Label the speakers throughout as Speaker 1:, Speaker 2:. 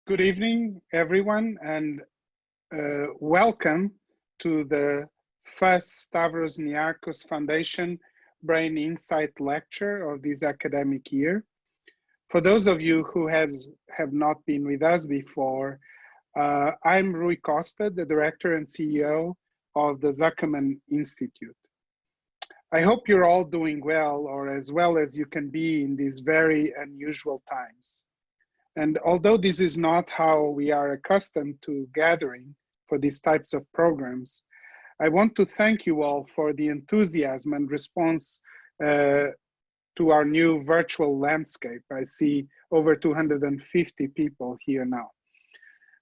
Speaker 1: Good evening, everyone, and welcome to the first Stavros Niarchos Foundation Brain Insight Lecture of this academic year. For those of you who have not been with us before, I'm Rui Costa, the Director and CEO of the Zuckerman Institute. I hope you're all doing well, or as well as you can be in these very unusual times. And although this is not how we are accustomed to gathering for these types of programs, I want to thank you all for the enthusiasm and response to our new virtual landscape. I see over 250 people here now.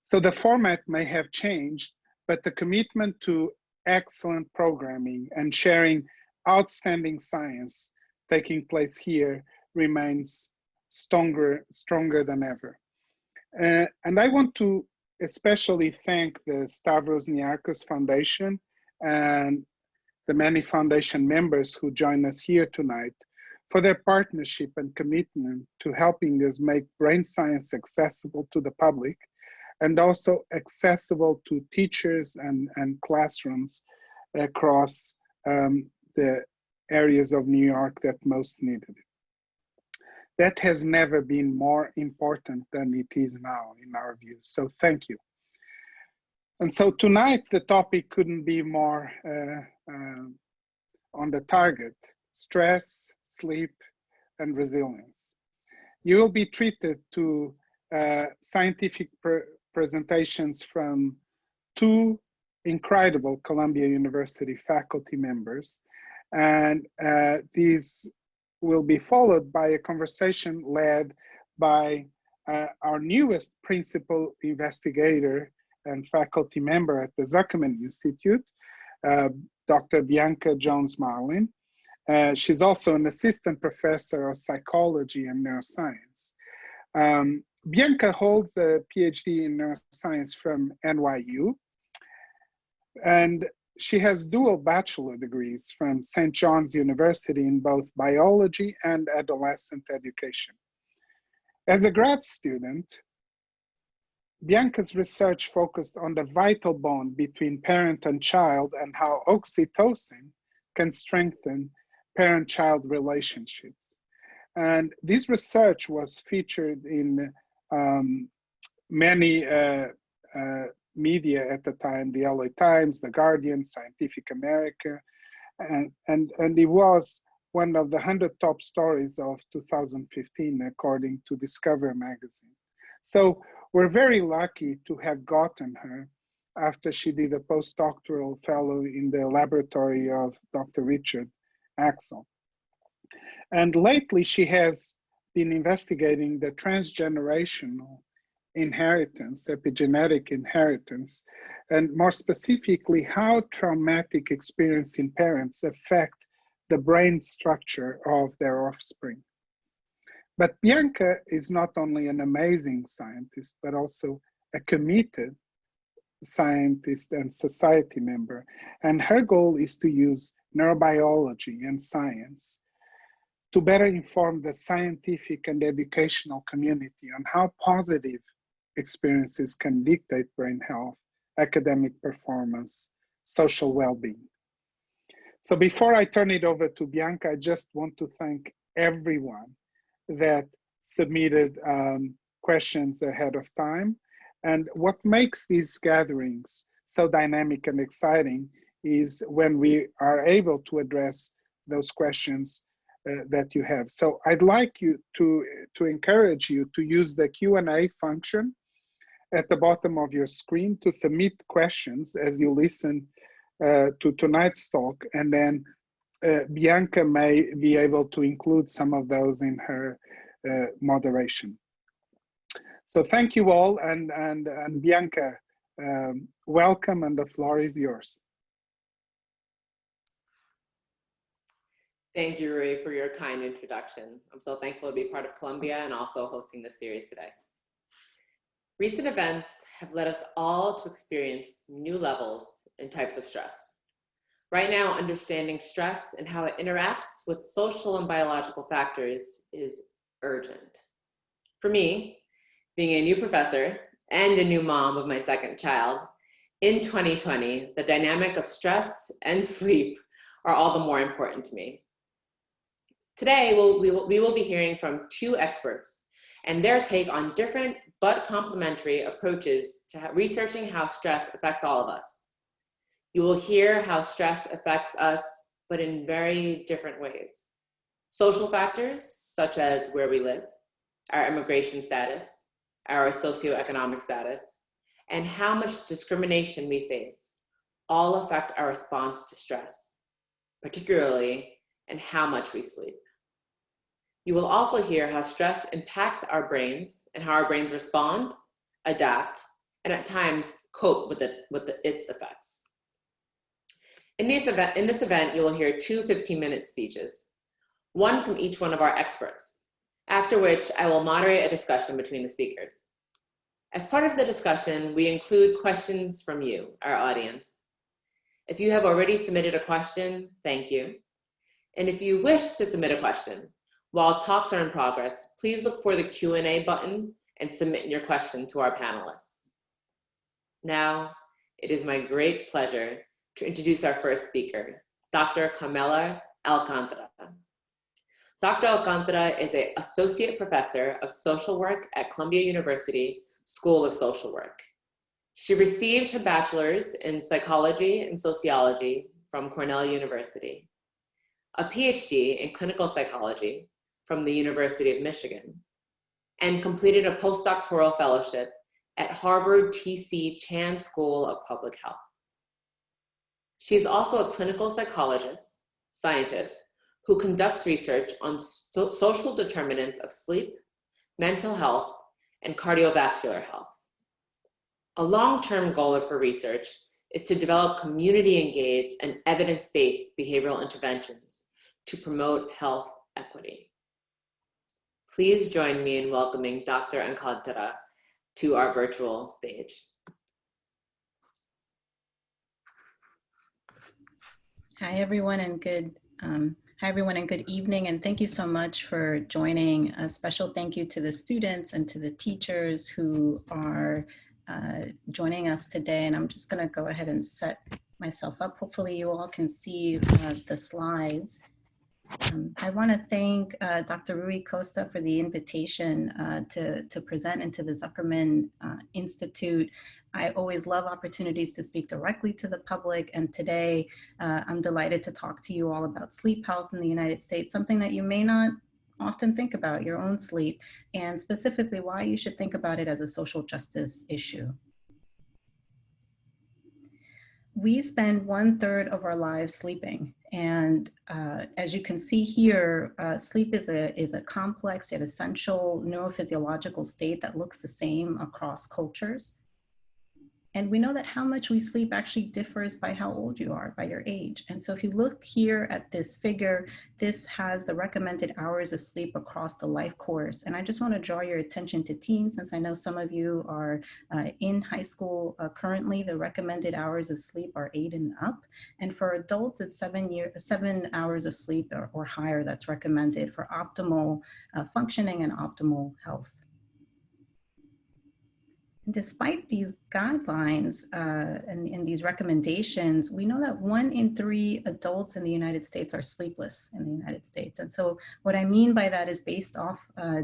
Speaker 1: So the format may have changed, but the commitment to excellent programming and sharing outstanding science taking place here remains stronger than ever. And I want to especially thank the Stavros Niarchos Foundation and the many foundation members who join us here tonight for their partnership and commitment to helping us make brain science accessible to the public and also accessible to teachers and classrooms across the areas of New York that most needed it. That has never been more important than it is now, in our view. So thank you. And so tonight, the topic couldn't be more on the target: stress, sleep, and resilience. You will be treated to scientific presentations from two incredible Columbia University faculty members. And these will be followed by a conversation led by our newest principal investigator and faculty member at the Zuckerman Institute, Dr. Bianca Jones-Marlin. She's also an assistant professor of psychology and neuroscience. Bianca holds a PhD in neuroscience from NYU, and she has dual bachelor degrees from St. John's University in both biology and adolescent education. As a grad student, Bianca's research focused on the vital bond between parent and child and how oxytocin can strengthen parent-child relationships. And this research was featured in many media at the time: the LA Times, The Guardian, Scientific America, and it was one of the 100 top stories of 2015, according to Discover magazine. So we're very lucky to have gotten her after she did a postdoctoral fellow in the laboratory of Dr. Richard Axel. And lately she has been investigating the transgenerational inheritance, epigenetic inheritance, and more specifically, how traumatic experience in parents affect the brain structure of their offspring. But Bianca is not only an amazing scientist, but also a committed scientist and society member. And her goal is to use neurobiology and science to better inform the scientific and educational community on how positive experiences can dictate brain health, academic performance, social well-being. So before I turn it over to Bianca, I just want to thank everyone that submitted questions ahead of time. And what makes these gatherings so dynamic and exciting is when we are able to address those questions that you have. So I'd like you to encourage you to use the Q&A function at the bottom of your screen to submit questions as you listen to tonight's talk, and then Bianca may be able to include some of those in her moderation. So thank you all, and Bianca, welcome, and the floor is yours.
Speaker 2: Thank you, Rui, for your kind introduction. I'm so thankful to be part of Columbia and also hosting this series today. Recent events have led us all to experience new levels and types of stress. Right now, understanding stress and how it interacts with social and biological factors is urgent. For me, being a new professor and a new mom of my second child, in 2020, the dynamic of stress and sleep are all the more important to me. Today, we will be hearing from two experts and their take on different but complementary approaches to researching how stress affects all of us. You will hear how stress affects us, but in very different ways. Social factors, such as where we live, our immigration status, our socioeconomic status, and how much discrimination we face, all affect our response to stress, particularly in how much we sleep. You will also hear how stress impacts our brains and how our brains respond, adapt, and at times cope with its effects. In this event, you will hear two 15-minute speeches, one from each one of our experts, after which I will moderate a discussion between the speakers. As part of the discussion, we include questions from you, our audience. If you have already submitted a question, thank you. And if you wish to submit a question, while talks are in progress, please look for the Q&A button and submit your question to our panelists. Now, it is my great pleasure to introduce our first speaker, Dr. Carmela Alcántara. Dr. Alcántara is an associate professor of social work at Columbia University School of Social Work. She received her bachelor's in psychology and sociology from Cornell University, a PhD in clinical psychology from the University of Michigan, and completed a postdoctoral fellowship at Harvard T.C. Chan School of Public Health. She is also a clinical scientist who conducts research on social determinants of sleep, mental health, and cardiovascular health. A long-term goal of her research is to develop community-engaged and evidence-based behavioral interventions to promote health equity. Please join me in welcoming Dr. Alcántara to our virtual stage.
Speaker 3: Hi everyone, and good evening, and thank you so much for joining. A special thank you to the students and to the teachers who are joining us today. And I'm just going to go ahead and set myself up. Hopefully you all can see the slides. I want to thank Dr. Rui Costa for the invitation to present into the Zuckerman Institute. I always love opportunities to speak directly to the public, and today I'm delighted to talk to you all about sleep health in the United States, something that you may not often think about, your own sleep, and specifically why you should think about it as a social justice issue. We spend 1/3 of our lives sleeping. And as you can see here, sleep is a complex yet essential neurophysiological state that looks the same across cultures. And we know that how much we sleep actually differs by how old you are, by your age. And so if you look here at this figure, this has the recommended hours of sleep across the life course. And I just want to draw your attention to teens, since I know some of you are in high school currently. The recommended hours of sleep are 8 and up. And for adults, it's 7 hours of sleep or higher that's recommended for optimal functioning and optimal health. Despite these guidelines and these recommendations, we know that 1 in 3 adults in the United States are sleepless in the United States. And so what I mean by that is based off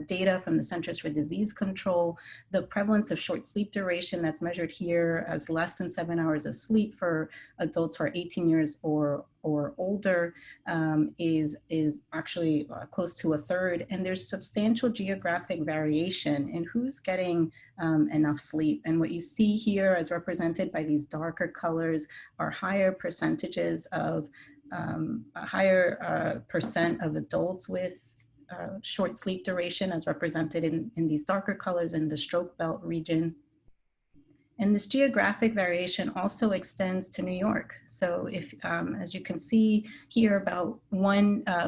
Speaker 3: data from the Centers for Disease Control, the prevalence of short sleep duration that's measured here as less than 7 hours of sleep for adults who are 18 years or older is actually close to 1/3. And there's substantial geographic variation in who's getting enough sleep. And what you see here as represented by these darker colors are higher percentages of, a higher percent of adults with short sleep duration as represented in these darker colors in the stroke belt region. And this geographic variation also extends to New York. So if, as you can see here, about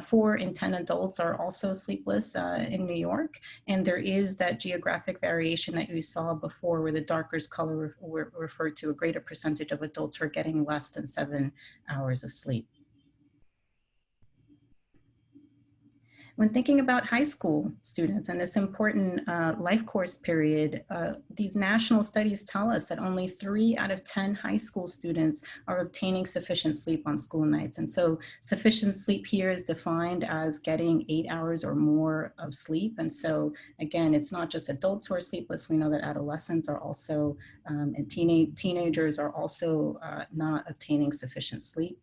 Speaker 3: 4 in 10 adults are also sleepless in New York. And there is that geographic variation that we saw before, where the darker color referred to a greater percentage of adults who are getting less than 7 hours of sleep. When thinking about high school students and this important life course period, these national studies tell us that only 3 out of 10 high school students are obtaining sufficient sleep on school nights. And so sufficient sleep here is defined as getting 8 hours or more of sleep. And so again, it's not just adults who are sleepless. We know that adolescents are also, and teenagers are also not obtaining sufficient sleep.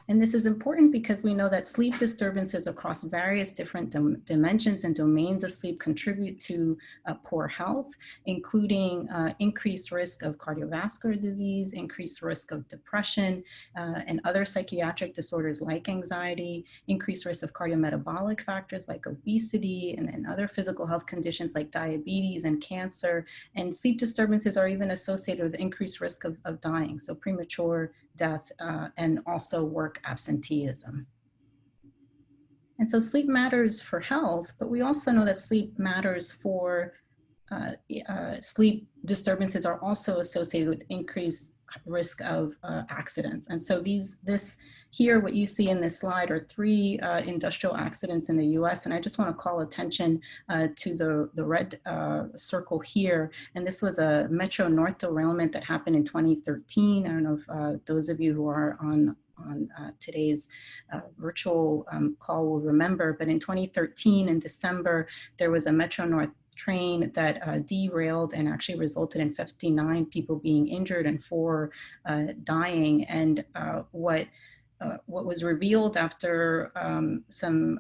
Speaker 3: And this is important because we know that sleep disturbances across various different dimensions and domains of sleep contribute to poor health, including increased risk of cardiovascular disease, increased risk of depression, and other psychiatric disorders like anxiety, increased risk of cardiometabolic factors like obesity and other physical health conditions like diabetes and cancer. And sleep disturbances are even associated with increased risk of dying, so premature death, and also work absenteeism. And so sleep matters for health, but we also know that sleep matters for, sleep disturbances are also associated with increased risk of accidents. And so here, what you see in this slide are 3 industrial accidents in the US. And I just want to call attention to the red circle here. And this was a Metro North derailment that happened in 2013. I don't know if those of you who are on today's virtual call will remember, but in 2013, in December, there was a Metro North train that derailed and actually resulted in 59 people being injured and 4 dying. And what was revealed after some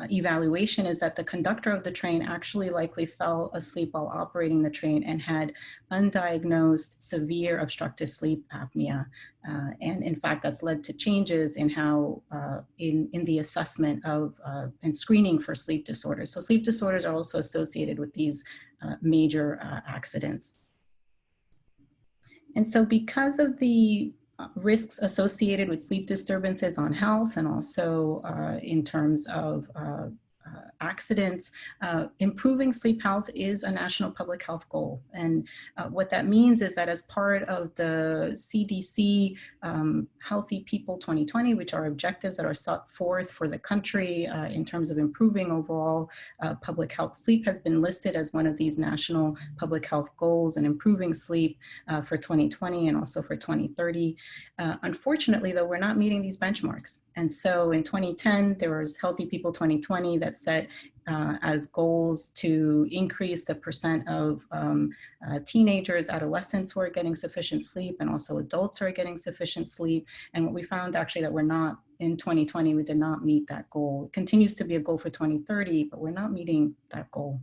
Speaker 3: evaluation is that the conductor of the train actually likely fell asleep while operating the train and had undiagnosed severe obstructive sleep apnea. And in fact, that's led to changes in how, in the assessment of and screening for sleep disorders. So sleep disorders are also associated with these major accidents. And so because of the risks associated with sleep disturbances on health and also in terms of accidents, improving sleep health is a national public health goal. And what that means is that as part of the CDC Healthy People 2020, which are objectives that are set forth for the country in terms of improving overall public health, sleep has been listed as one of these national public health goals and improving sleep for 2020 and also for 2030. Unfortunately, though, we're not meeting these benchmarks. And so in 2010, there was Healthy People 2020 that set as goals to increase the percent of teenagers, adolescents who are getting sufficient sleep, and also adults who are getting sufficient sleep. And what we found actually that we're not, in 2020, we did not meet that goal. It continues to be a goal for 2030, but we're not meeting that goal.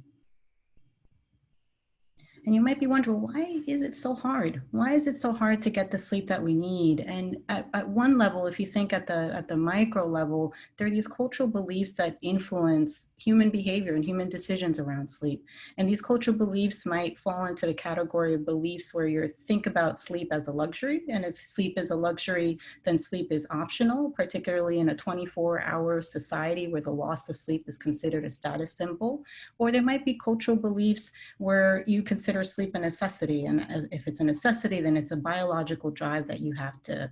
Speaker 3: And you might be wondering, why is it so hard? Why is it so hard to get the sleep that we need? And at one level, if you think at the micro level, there are these cultural beliefs that influence human behavior and human decisions around sleep. And these cultural beliefs might fall into the category of beliefs where you think about sleep as a luxury. And if sleep is a luxury, then sleep is optional, particularly in a 24-hour society where the loss of sleep is considered a status symbol. Or there might be cultural beliefs where you consider sleep a necessity, and if it's a necessity, then it's a biological drive that you have to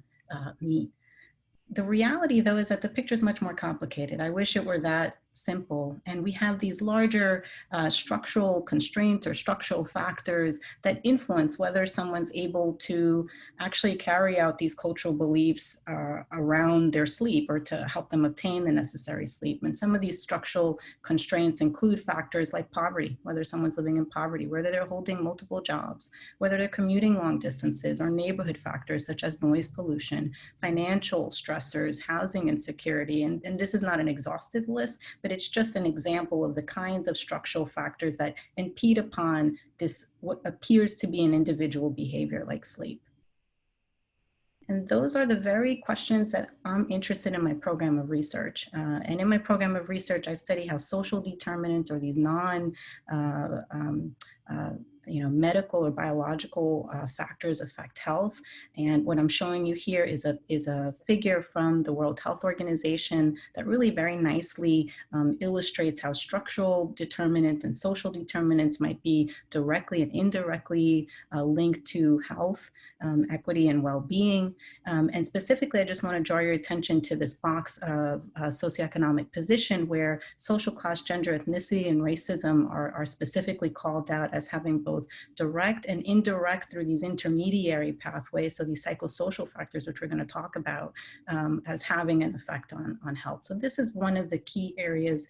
Speaker 3: meet. The reality, though, is that the picture is much more complicated. I wish it were that simple. And we have these larger structural constraints or structural factors that influence whether someone's able to actually carry out these cultural beliefs around their sleep or to help them obtain the necessary sleep. And some of these structural constraints include factors like poverty, whether someone's living in poverty, whether they're holding multiple jobs, whether they're commuting long distances, or neighborhood factors such as noise pollution, financial stressors, housing insecurity. And this is not an exhaustive list, but it's just an example of the kinds of structural factors that impede upon this, what appears to be an individual behavior like sleep. And those are the very questions that I'm interested in my program of research. And in my program of research, I study how social determinants or these medical or biological factors affect health. And what I'm showing you here is a figure from the World Health Organization that really very nicely illustrates how structural determinants and social determinants might be directly and indirectly linked to health, equity, and well-being. And specifically, I just want to draw your attention to this box of socioeconomic position, where social class, gender, ethnicity, and racism are specifically called out as having both direct and indirect through these intermediary pathways, so these psychosocial factors, which we're going to talk about, as having an effect on health. So this is one of the key areas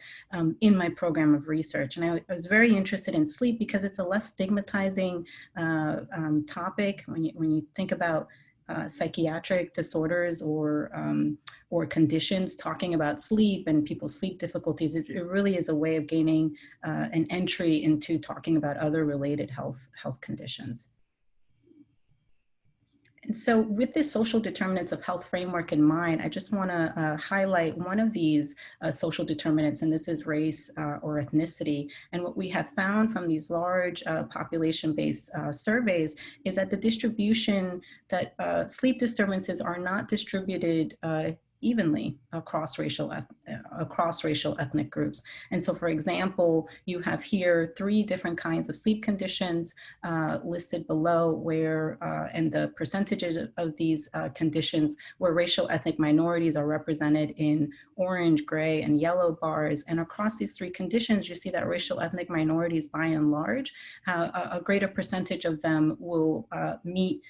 Speaker 3: in my program of research. And I was very interested in sleep because it's a less stigmatizing topic. When you think about psychiatric disorders or conditions, talking about sleep and people's sleep difficulties, it really is a way of gaining an entry into talking about other related health conditions. And so with this social determinants of health framework in mind, I just want to highlight one of these social determinants, and this is race or ethnicity. And what we have found from these large population-based surveys is that the distribution, that sleep disturbances are not distributed evenly across racial ethnic groups. And so, for example, you have here 3 different kinds of sleep conditions listed below, where and the percentages of these conditions where racial ethnic minorities are represented in orange, gray, and yellow bars. And across these 3 conditions, you see that racial ethnic minorities, by and large, a greater percentage of them will meet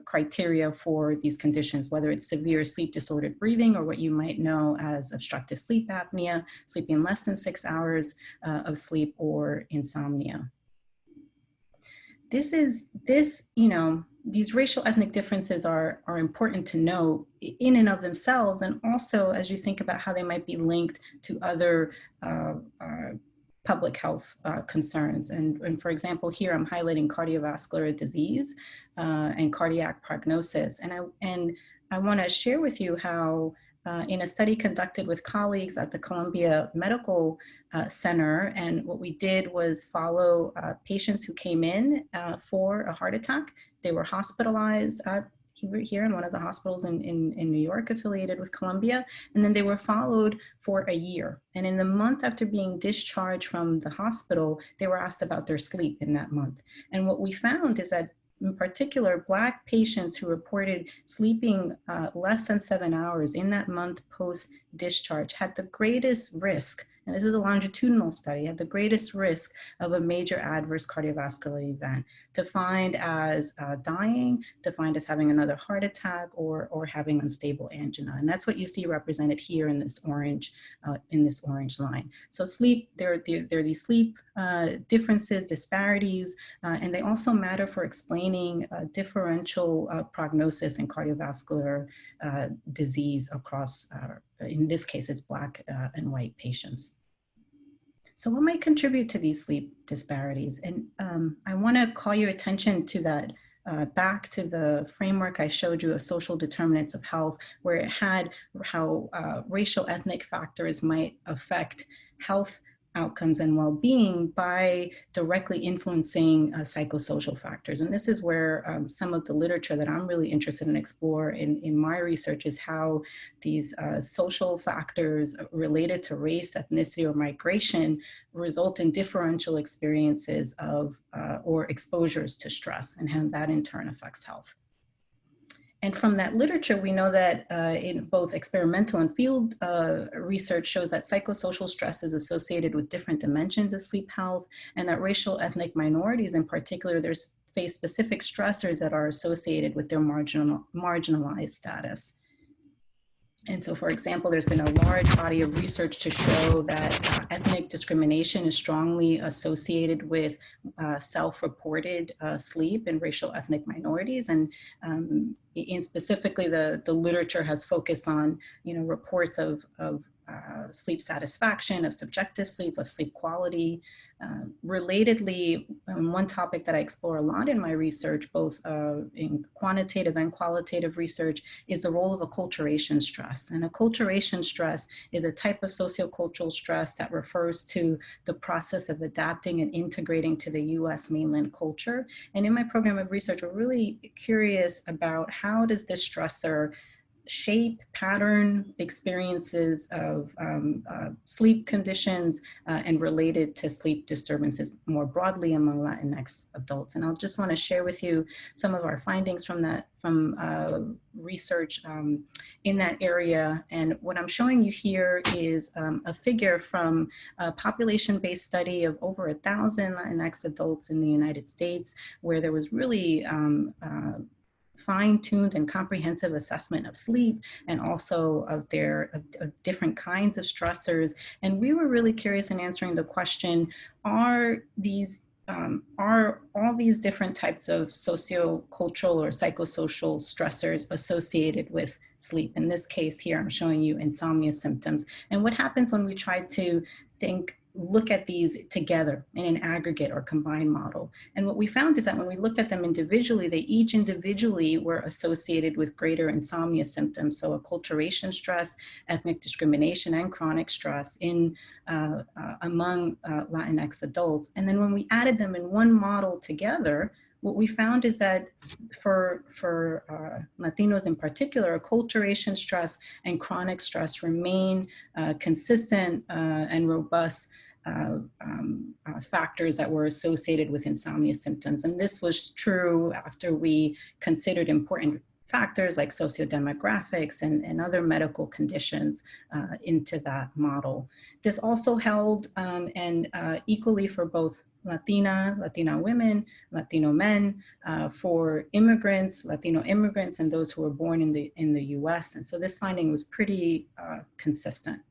Speaker 3: criteria for these conditions, whether it's severe sleep disordered breathing or what you might know as obstructive sleep apnea, sleeping less than 6 hours of sleep, or insomnia. These racial ethnic differences are important to know in and of themselves, and also as you think about how they might be linked to other public health concerns. And for example, here I'm highlighting cardiovascular disease and cardiac prognosis. And I want to share with you how in a study conducted with colleagues at the Columbia Medical Center, and what we did was follow patients who came in for a heart attack. They were hospitalized here in one of the hospitals in New York affiliated with Columbia, and then they were followed for a year. And in the month after being discharged from the hospital, they were asked about their sleep in that month. And what we found is that in particular, Black patients who reported sleeping less than 7 hours in that month post-discharge had the greatest risk, and this is a longitudinal study, had the greatest risk of a major adverse cardiovascular event, defined as dying, defined as having another heart attack, or having unstable angina. And that's what you see represented here in this orange line. So sleep, there are these sleep differences, disparities, and they also matter for explaining differential prognosis in cardiovascular disease across, in this case, it's Black and white patients. So what might contribute to these sleep disparities? And I want to call your attention to that, back to the framework I showed you of social determinants of health, where it had how racial ethnic factors might affect health outcomes and well-being by directly influencing psychosocial factors. And this is where some of the literature that I'm really interested in explore in my research is how these social factors related to race, ethnicity, or migration result in differential experiences of or exposures to stress, and how that in turn affects health. And from that literature, we know that in both experimental and field research shows that psychosocial stress is associated with different dimensions of sleep health, and that racial ethnic minorities in particular, face specific stressors that are associated with their marginalized status. And so, for example, there's been a large body of research to show that ethnic discrimination is strongly associated with self-reported sleep in racial ethnic minorities. And specifically, the literature has focused on, reports of sleep satisfaction, of subjective sleep, of sleep quality. Relatedly, one topic that I explore a lot in my research, both in quantitative and qualitative research, is the role of acculturation stress. And acculturation stress is a type of sociocultural stress that refers to the process of adapting and integrating to the US mainland culture. And in my program of research, we're really curious about how does this stressor shape, pattern experiences of sleep conditions and related to sleep disturbances more broadly among Latinx adults. And I'll just want to share with you some of our findings from that, research in that area. And what I'm showing you here is a figure from a population-based study of over 1,000 Latinx adults in the United States, where there was really fine-tuned and comprehensive assessment of sleep and also of different kinds of stressors. And we were really curious in answering the question, are all these different types of sociocultural or psychosocial stressors associated with sleep? In this case here, I'm showing you insomnia symptoms. And what happens when we try to look at these together in an aggregate or combined model? And what we found is that when we looked at them individually, they each individually were associated with greater insomnia symptoms. So acculturation stress, ethnic discrimination, and chronic stress among Latinx adults. And then when we added them in one model together, what we found is that for Latinos in particular, acculturation stress and chronic stress remain consistent and robust factors that were associated with insomnia symptoms. And this was true after we considered important factors like sociodemographics and other medical conditions into that model. This also held and equally for both Latino women, Latino men, for immigrants, Latino immigrants, and those who were born in the US. And so this finding was pretty consistent.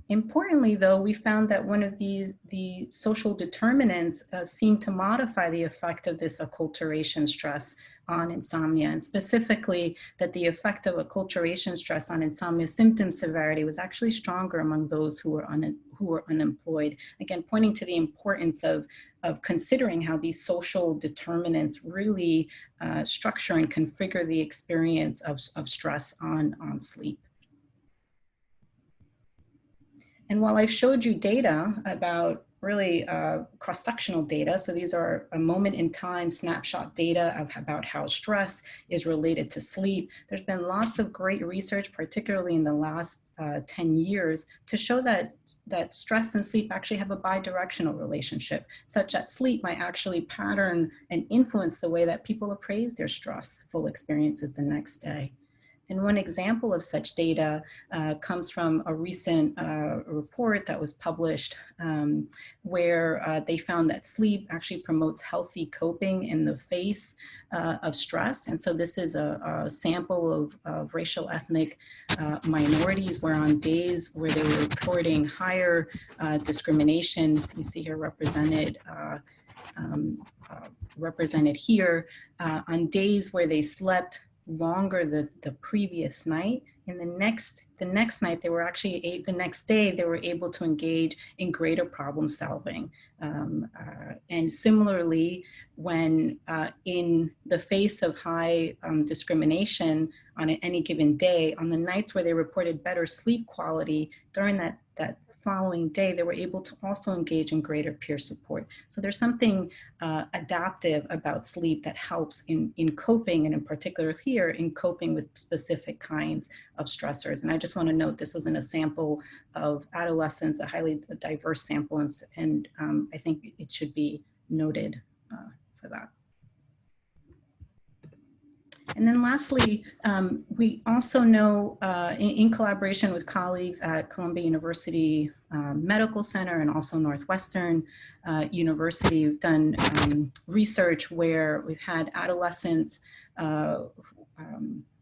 Speaker 3: Importantly, though, we found that one of the social determinants seemed to modify the effect of this acculturation stress on insomnia, and specifically that the effect of acculturation stress on insomnia symptom severity was actually stronger among those who were unemployed. Again, pointing to the importance of considering how these social determinants really structure and configure the experience of stress on sleep. And while I've showed you data about really cross-sectional data, so these are a moment in time snapshot data about how stress is related to sleep, there's been lots of great research, particularly in the last 10 years, to show that stress and sleep actually have a bidirectional relationship, such that sleep might actually pattern and influence the way that people appraise their stressful experiences the next day. And one example of such data comes from a recent report that was published where they found that sleep actually promotes healthy coping in the face of stress. And so this is a sample of racial ethnic minorities where on days where they were reporting higher discrimination, you see here represented here, on days where they slept longer the previous night, and the next night they were actually the next day they were able to engage in greater problem solving, and similarly when in the face of high discrimination on any given day, on the nights where they reported better sleep quality during that following day, they were able to also engage in greater peer support. So there's something adaptive about sleep that helps in coping, and in particular here, in coping with specific kinds of stressors. And I just want to note this wasn't a sample of adolescents, a highly diverse sample, and I think it should be noted for that. And then lastly, we also know in collaboration with colleagues at Columbia University Medical Center and also Northwestern University, we've done research where we've had adolescents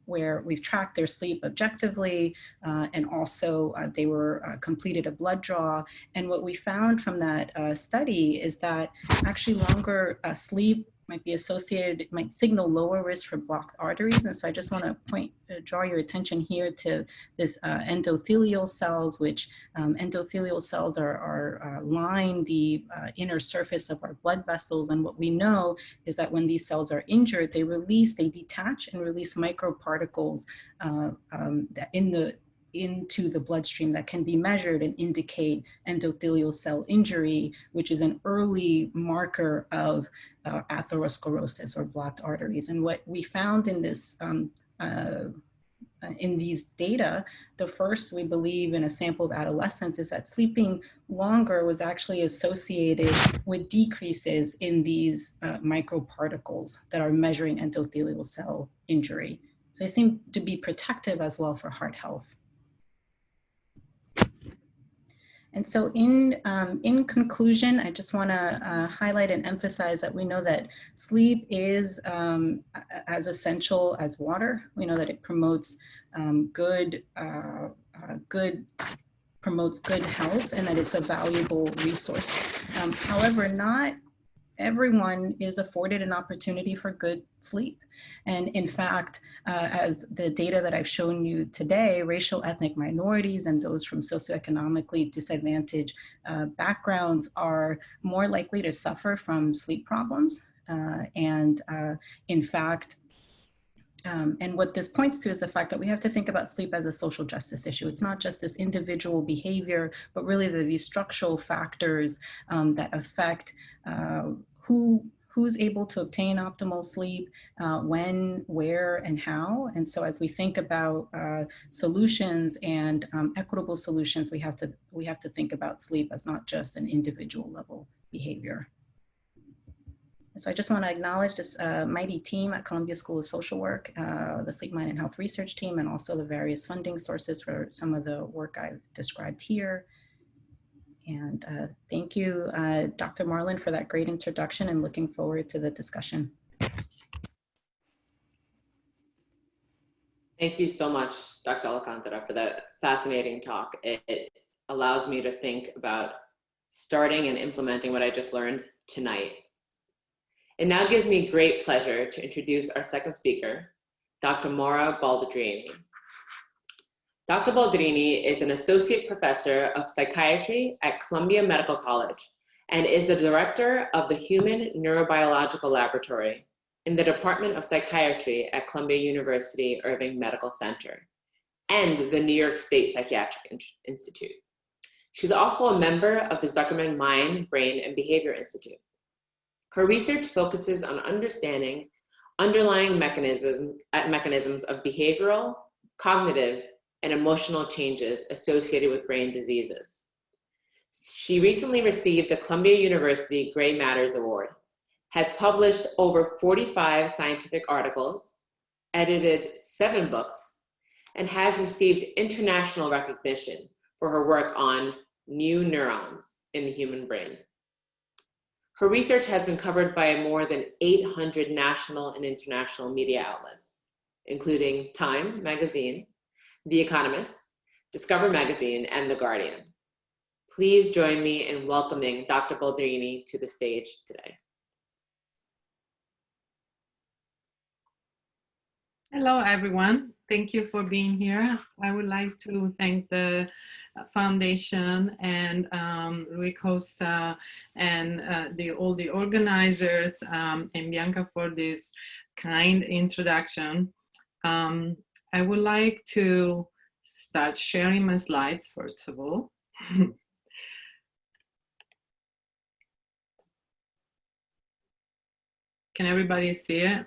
Speaker 3: where we've tracked their sleep objectively, and also they were completed a blood draw. And what we found from that study is that actually longer sleep might be associated, it might signal lower risk for blocked arteries. And so I just want to draw your attention here to this endothelial cells, which endothelial cells line the inner surface of our blood vessels. And what we know is that when these cells are injured, they detach and release microparticles into the bloodstream that can be measured and indicate endothelial cell injury, which is an early marker of atherosclerosis or blocked arteries. And what we found in this, in these data, the first, we believe, in a sample of adolescents is that sleeping longer was actually associated with decreases in these microparticles that are measuring endothelial cell injury. So they seem to be protective as well for heart health. And so in conclusion, I just want to highlight and emphasize that we know that sleep is as essential as water. We know that it promotes good health, and that it's a valuable resource. However, not everyone is afforded an opportunity for good sleep. And in fact, as the data that I've shown you today, racial ethnic minorities and those from socioeconomically disadvantaged backgrounds are more likely to suffer from sleep problems. In fact, and what this points to is the fact that we have to think about sleep as a social justice issue. It's not just this individual behavior, but really these structural factors that affect who's able to obtain optimal sleep, when, where, and how. And so as we think about solutions and equitable solutions, we have to think about sleep as not just an individual level behavior. So I just want to acknowledge this mighty team at Columbia School of Social Work, the Sleep, Mind, and Health Research Team, and also the various funding sources for some of the work I've described here. And thank you, Dr. Marlin, for that great introduction, and looking forward to the discussion.
Speaker 2: Thank you so much, Dr. Alcántara, for that fascinating talk. It allows me to think about starting and implementing what I just learned tonight. It now gives me great pleasure to introduce our second speaker, Dr. Maura Boldrini. Dr. Boldrini is an associate professor of psychiatry at Columbia Medical College and is the director of the Human Neurobiological Laboratory in the Department of Psychiatry at Columbia University Irving Medical Center and the New York State Psychiatric Institute. She's also a member of the Zuckerman Mind, Brain, and Behavior Institute. Her research focuses on understanding underlying mechanisms of behavioral, cognitive, and emotional changes associated with brain diseases. She recently received the Columbia University Gray Matters Award, has published over 45 scientific articles, edited 7 books, and has received international recognition for her work on new neurons in the human brain. Her research has been covered by more than 800 national and international media outlets, including Time Magazine, The Economist, Discover Magazine, and The Guardian. Please join me in welcoming Dr. Boldrini to the stage today.
Speaker 4: Hello, everyone. Thank you for being here. I would like to thank the foundation and Rui Costa and all the organizers and Bianca for this kind introduction. I would like to start sharing my slides, first of all. Can everybody see it?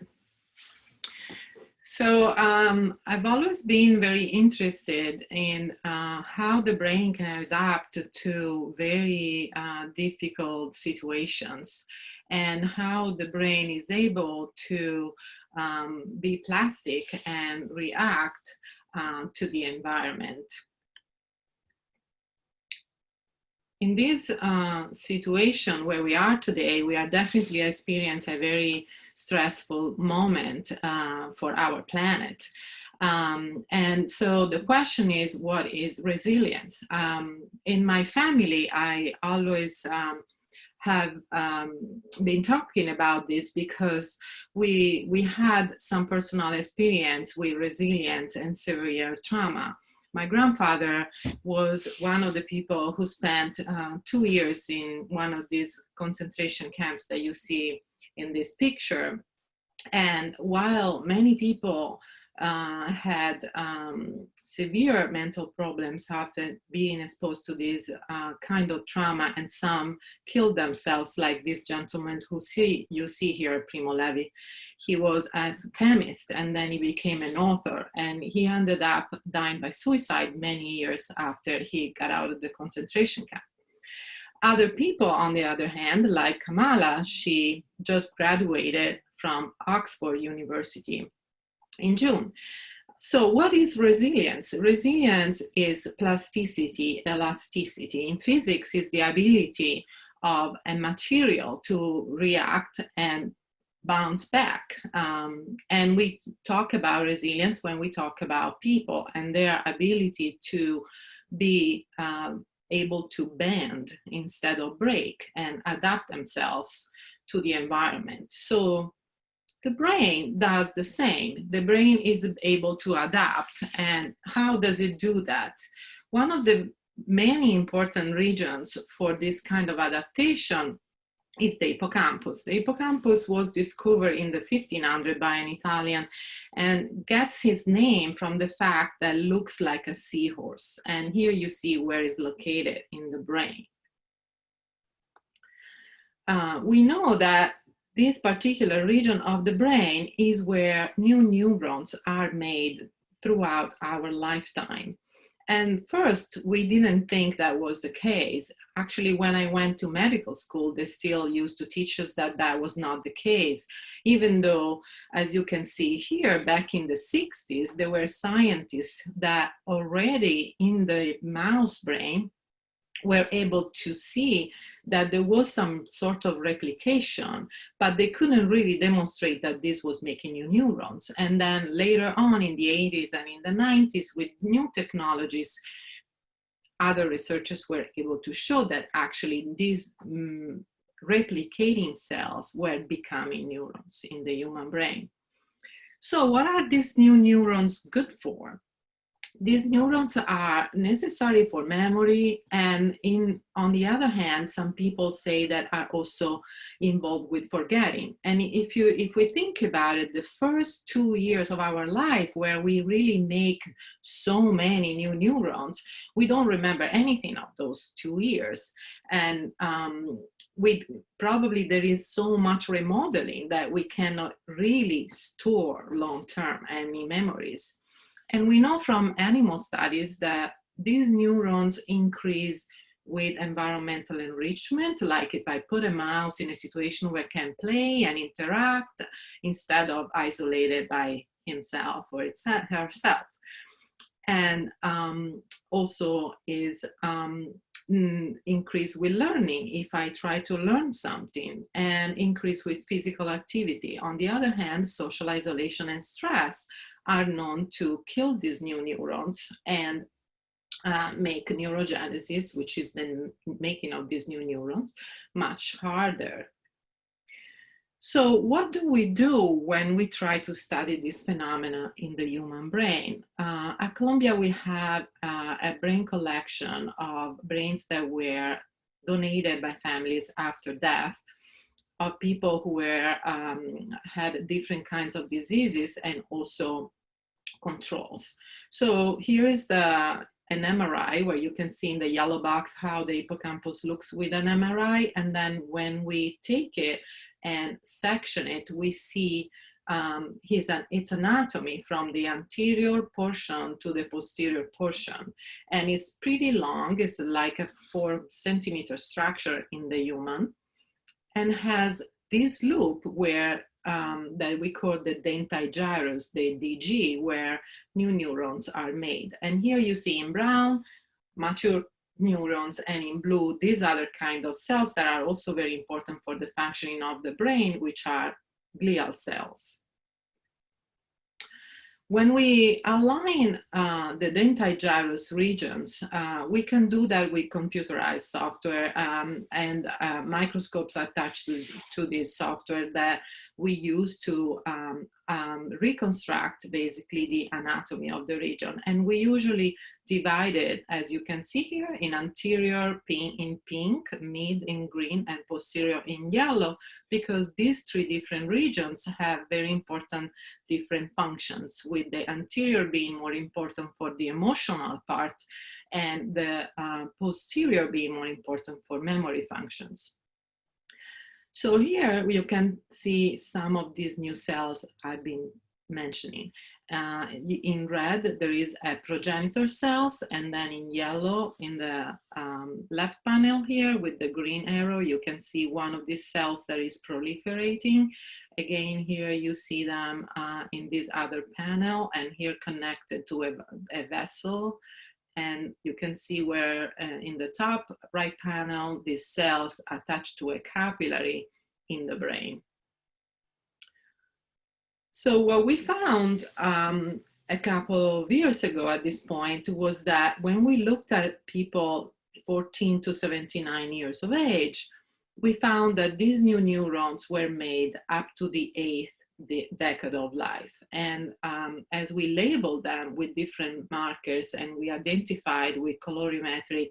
Speaker 4: So I've always been very interested in how the brain can adapt to very difficult situations and how the brain is able to be plastic and react to the environment. In this situation where we are today, we are definitely experiencing a very stressful moment for our planet. And so the question is, what is resilience? In my family, I always have been talking about this because we had some personal experience with resilience and severe trauma. My grandfather was one of the people who spent 2 years in one of these concentration camps that you see in this picture. And while many people had severe mental problems after being exposed to this kind of trauma, and some killed themselves, like this gentleman who you see here, Primo Levi. He was as a chemist, and then he became an author, and he ended up dying by suicide many years after he got out of the concentration camp. Other people, on the other hand, like Carmela, she just graduated from Oxford University in June. So what is resilience? Resilience is plasticity, elasticity. In physics, it's the ability of a material to react and bounce back. And we talk about resilience when we talk about people and their ability to be able to bend instead of break and adapt themselves to the environment. So the brain does the same. The brain is able to adapt. And how does it do that? One of the many important regions for this kind of adaptation is the hippocampus. The hippocampus was discovered in the 1500s by an Italian and gets his name from the fact that it looks like a seahorse. And here you see where it's located in the brain. We know that this particular region of the brain is where new neurons are made throughout our lifetime. And first, we didn't think that was the case. Actually, when I went to medical school, they still used to teach us that that was not the case, even though, as you can see here, back in the 60s, there were scientists that already in the mouse brain were able to see that there was some sort of replication, but they couldn't really demonstrate that this was making new neurons. And then later on in the 80s and in the 90s, with new technologies, other researchers were able to show that actually these replicating cells were becoming neurons in the human brain. So what are these new neurons good for? These neurons are necessary for memory, and on the other hand, some people say that are also involved with forgetting. And if we think about it, the first 2 years of our life where we really make so many new neurons, we don't remember anything of those 2 years. And probably there is so much remodeling that we cannot really store long-term any memories. And we know from animal studies that these neurons increase with environmental enrichment, like if I put a mouse in a situation where it can play and interact instead of isolated by himself or herself. And also is increase with learning if I try to learn something, and increase with physical activity. On the other hand, social isolation and stress are known to kill these new neurons and make neurogenesis, which is the making of these new neurons, much harder. So what do we do when we try to study this phenomena in the human brain? At Columbia, we have a brain collection of brains that were donated by families after death, of people who were had different kinds of diseases and also controls. So here is an MRI where you can see in the yellow box how the hippocampus looks with an MRI, and then when we take it and section it, we see its anatomy from the anterior portion to the posterior portion, and it's pretty long. It's like a 4-centimeter structure in the human, and has this loop where that we call the dentate gyrus, the DG, where new neurons are made. And here you see in brown mature neurons, and in blue these other kind of cells that are also very important for the functioning of the brain, which are glial cells. When we align the denti-gyrus regions, we can do that with computerized software and microscopes attached to this software that we use to reconstruct basically the anatomy of the region. And we usually divide it, as you can see here, in anterior in pink, mid in green, and posterior in yellow, because these three different regions have very important different functions, with the anterior being more important for the emotional part and the posterior being more important for memory functions. So here you can see some of these new cells I've been mentioning. In red, there is a progenitor cells, and then in yellow, in the left panel here with the green arrow, you can see one of these cells that is proliferating. Again, here you see them in this other panel, and here connected to a vessel. And you can see where in the top right panel, these cells attached to a capillary in the brain. So what we found a couple of years ago at this point was that when we looked at people 14 to 79 years of age, we found that these new neurons were made up to the 8th decade of life. And as we labeled them with different markers and we identified with colorimetric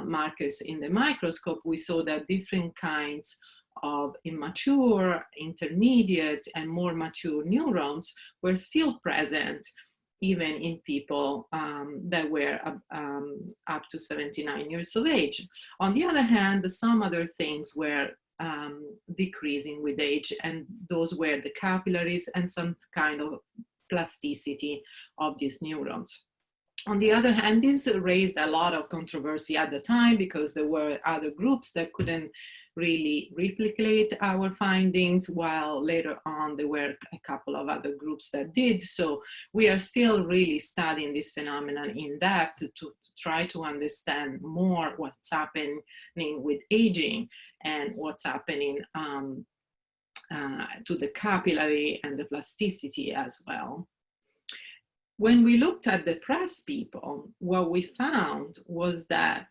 Speaker 4: markers in the microscope, we saw that different kinds of immature, intermediate, and more mature neurons were still present even in people that were up to 79 years of age. On the other hand, some other things were decreasing with age, and those were the capillaries and some kind of plasticity of these neurons. On the other hand, this raised a lot of controversy at the time because there were other groups that couldn't really replicate our findings, while later on there were a couple of other groups that did. So we are still really studying this phenomenon in depth to try to understand more what's happening with aging and what's happening to the capillary and the plasticity as well. When we looked at depressed people, what we found was that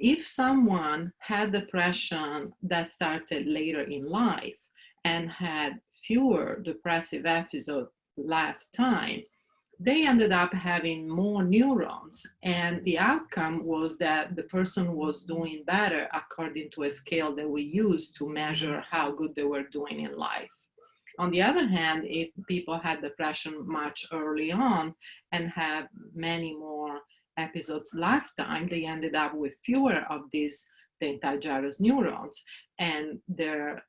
Speaker 4: if someone had depression that started later in life and had fewer depressive episodes lifetime, they ended up having more neurons, and the outcome was that the person was doing better according to a scale that we use to measure how good they were doing in life. On the other hand, if people had depression much early on and had many more episodes lifetime, they ended up with fewer of these denti-gyrus neurons, and their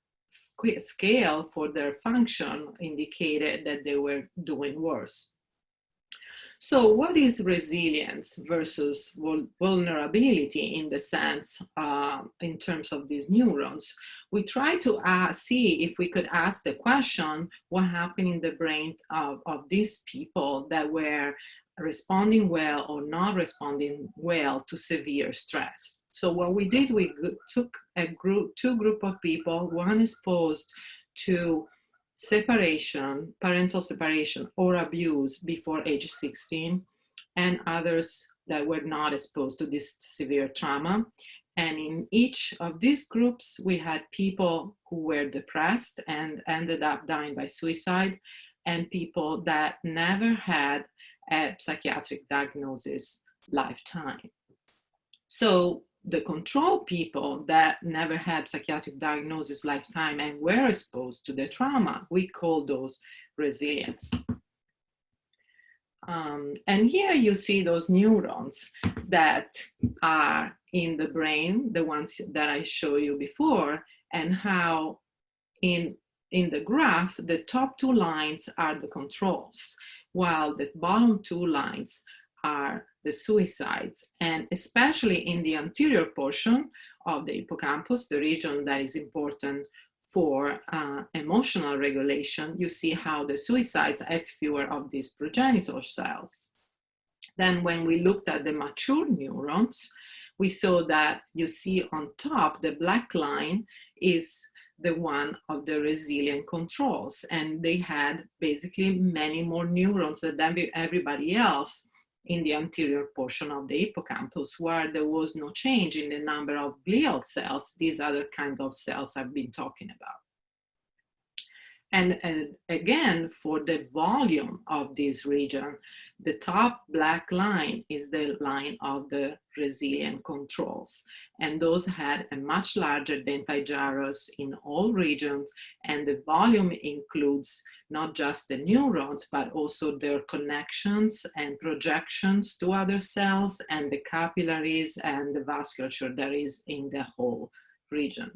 Speaker 4: scale for their function indicated that they were doing worse. So what is resilience versus vulnerability in the sense, in terms of these neurons? We try to see if we could ask the question, what happened in the brain of these people that were responding well or not responding well to severe stress. So what we did, we took two groups of people, one exposed to separation, parental separation or abuse before age 16, and others that were not exposed to this severe trauma. And in each of these groups, we had people who were depressed and ended up dying by suicide, and people that never had a psychiatric diagnosis lifetime. So the control people that never had psychiatric diagnosis lifetime and were exposed to the trauma, we call those resilience. And here you see those neurons that are in the brain, the ones that I showed you before, and how in the graph, the top two lines are the controls, while the bottom two lines are the suicides. And especially in the anterior portion of the hippocampus, the region that is important for emotional regulation, you see how the suicides have fewer of these progenitor cells. Then when we looked at the mature neurons, we saw that you see on top, the black line is the one of the resilient controls. And they had basically many more neurons than everybody else in the anterior portion of the hippocampus, where there was no change in the number of glial cells, these other kind of cells I've been talking about. And again, for the volume of this region, the top black line is the line of the resilient controls. And those had a much larger denti-gyrus in all regions. And the volume includes not just the neurons, but also their connections and projections to other cells and the capillaries and the vasculature that is in the whole region.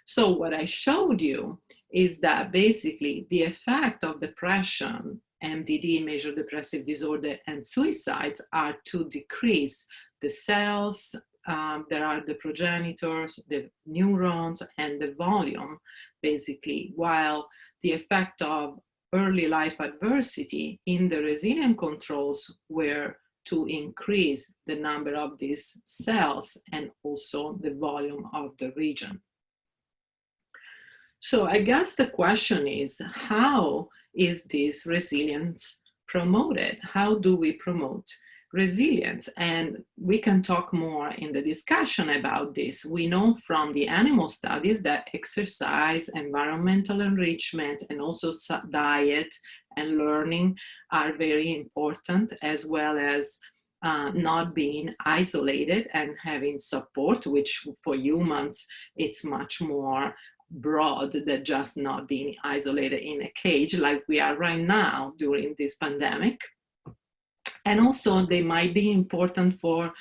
Speaker 4: So what I showed you is that basically the effect of depression, MDD, major depressive disorder, and suicides are to decrease the cells that are the progenitors, the neurons, and the volume, basically, while the effect of early life adversity in the resilient controls were to increase the number of these cells and also the volume of the region. So I guess the question is, how is this resilience promoted? How do we promote resilience? And we can talk more in the discussion about this. We know from the animal studies that exercise, environmental enrichment, and also diet and learning are very important, as well as not being isolated and having support, which for humans, it's much more broad than just not being isolated in a cage like we are right now during this pandemic. And also they might be important for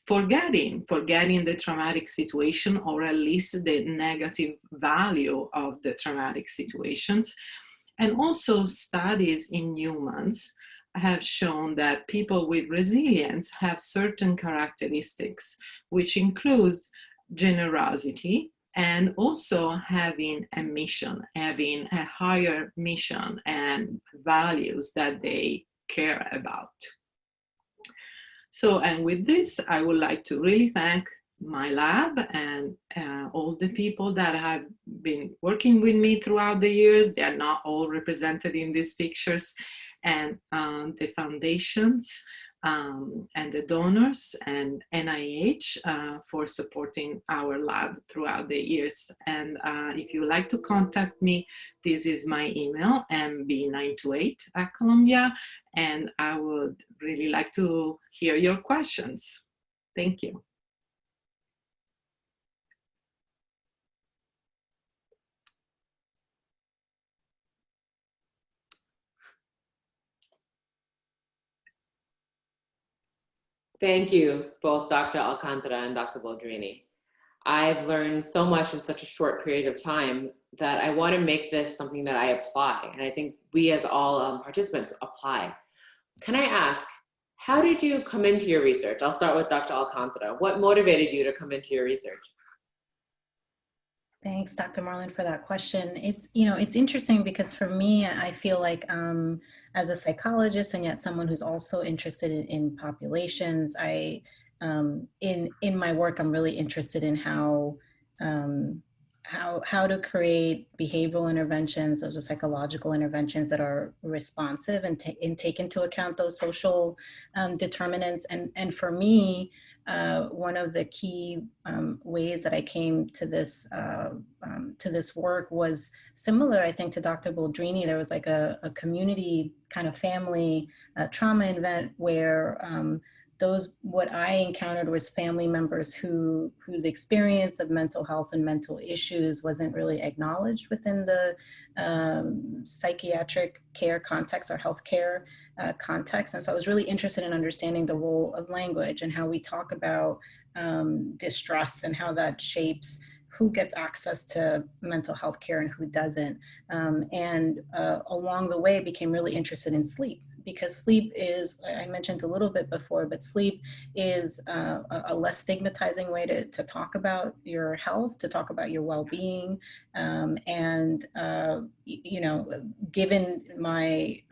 Speaker 4: forgetting the traumatic situation, or at least the negative value of the traumatic situations. And also studies in humans have shown that people with resilience have certain characteristics, which includes generosity, and also having a mission, having a higher mission and values that they care about. So, and with this, I would like to really thank my lab and all the people that have been working with me throughout the years. They are not all represented in these pictures, and the foundations, and the donors and NIH for supporting our lab throughout the years. And if you like to contact me, this is my email, mb928@Columbia, and I would really like to hear your questions. Thank you.
Speaker 2: Thank you, both Dr. Alcántara and Dr. Boldrini. I've learned so much in such a short period of time that I want to make this something that I apply. And I think we as all participants apply. Can I ask, how did you come into your research? I'll start with Dr. Alcántara. What motivated you to come into your research?
Speaker 3: Thanks, Dr. Marlin, for that question. It's, you know, it's interesting because for me, I feel like as a psychologist and yet someone who's also interested in populations, in my work, I'm really interested in how to create behavioral interventions, those are psychological interventions that are responsive and take into account those social determinants. And for me, one of the key ways that I came to this work was similar, I think, to Dr. Boldrini. There was like a community kind of family trauma event where what I encountered was family members whose experience of mental health and mental issues wasn't really acknowledged within the psychiatric care context or healthcare context. And so I was really interested in understanding the role of language and how we talk about distress and how that shapes who gets access to mental health care and who doesn't. And along the way, became really interested in sleep, because sleep is, I mentioned a little bit before, but sleep is a less stigmatizing way to talk about your health, to talk about your well-being. You know, given my,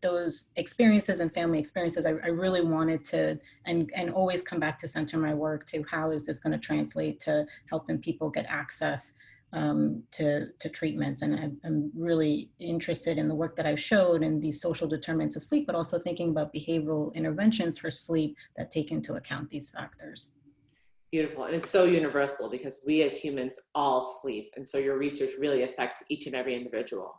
Speaker 3: those experiences and family experiences, I really wanted to, and always come back to center my work to how is this going to translate to helping people get access to treatments. And I'm really interested in the work that I've showed and these social determinants of sleep, but also thinking about behavioral interventions for sleep that take into account these factors.
Speaker 2: Beautiful. And it's so universal because we as humans all sleep. And so your research really affects each and every individual.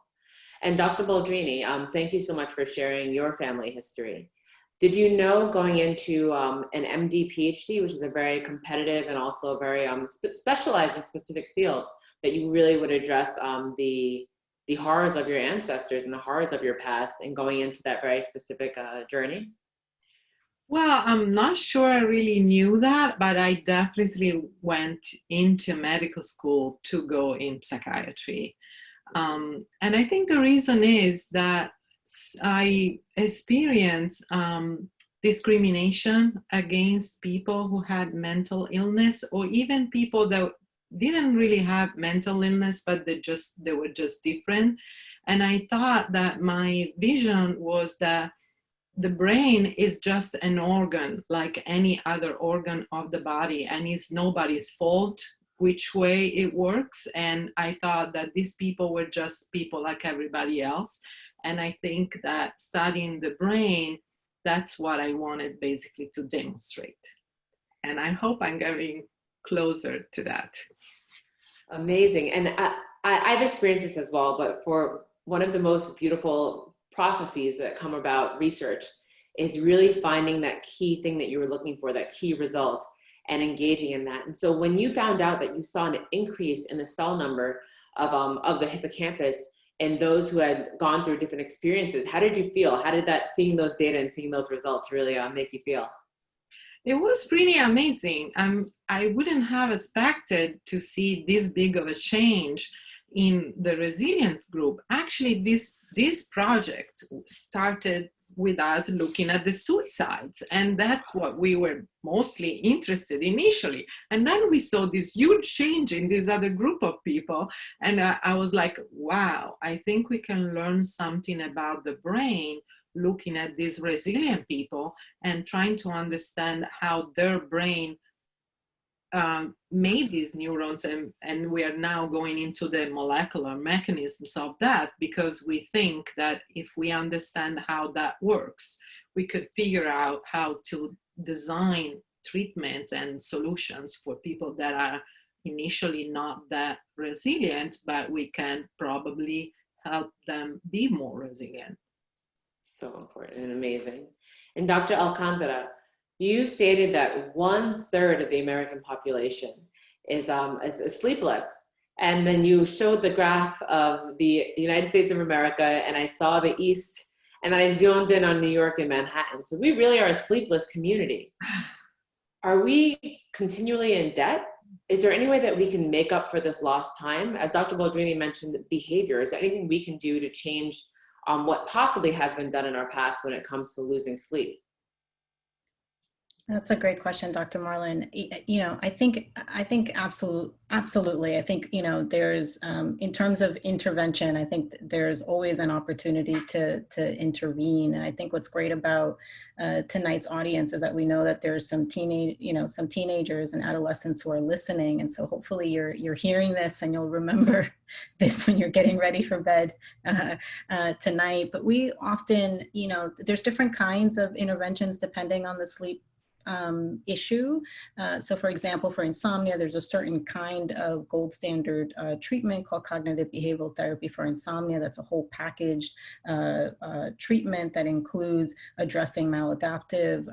Speaker 2: And Dr. Boldrini, thank you so much for sharing your family history. Did you know going into an MD PhD, which is a very competitive and also very specialized and specific field, that you really would address the horrors of your ancestors and the horrors of your past and going into that very specific journey?
Speaker 4: Well, I'm not sure I really knew that, but I definitely went into medical school to go in psychiatry. And I think the reason is that I experienced discrimination against people who had mental illness, or even people that didn't really have mental illness, but they were just different. And I thought that my vision was that the brain is just an organ like any other organ of the body, and it's nobody's fault which way it works. And I thought that these people were just people like everybody else. And I think that studying the brain, that's what I wanted basically to demonstrate. And I hope I'm getting closer to that.
Speaker 2: Amazing. And I've experienced this as well, but for one of the most beautiful processes that come about research is really finding that key thing that you were looking for, that key result, and engaging in that. And so when you found out that you saw an increase in the cell number of the hippocampus in those who had gone through different experiences, how did you feel? How did that, seeing those data and seeing those results, really make you feel?
Speaker 4: It was pretty amazing. I wouldn't have expected to see this big of a change in the resilient group. Actually, this project started with us looking at the suicides, and that's what we were mostly interested in initially. And then we saw this huge change in this other group of people, and I was like, wow, I think we can learn something about the brain looking at these resilient people and trying to understand how their brain made these neurons, and we are now going into the molecular mechanisms of that, because we think that if we understand how that works, we could figure out how to design treatments and solutions for people that are initially not that resilient, but we can probably help them be more resilient.
Speaker 2: So important and amazing. And Dr. Alcántara, you stated that 1/3 of the American population is sleepless. And then you showed the graph of the United States of America, and I saw the East, and then I zoomed in on New York and Manhattan. So we really are a sleepless community. Are we continually in debt? Is there any way that we can make up for this lost time? As Dr. Boldrini mentioned, behavior, is there anything we can do to change what possibly has been done in our past when it comes to losing sleep?
Speaker 3: That's a great question, Dr. Marlin. You know, I think absolutely. I think, you know, there's, in terms of intervention, I think there's always an opportunity to intervene. And I think what's great about tonight's audience is that we know that there's some teenagers and adolescents who are listening. And so hopefully you're hearing this and you'll remember this when you're getting ready for bed tonight. But we often, you know, there's different kinds of interventions depending on the sleep issue. So for example, for insomnia, there's a certain kind of gold standard treatment called cognitive behavioral therapy for insomnia. That's a whole packaged treatment that includes addressing maladaptive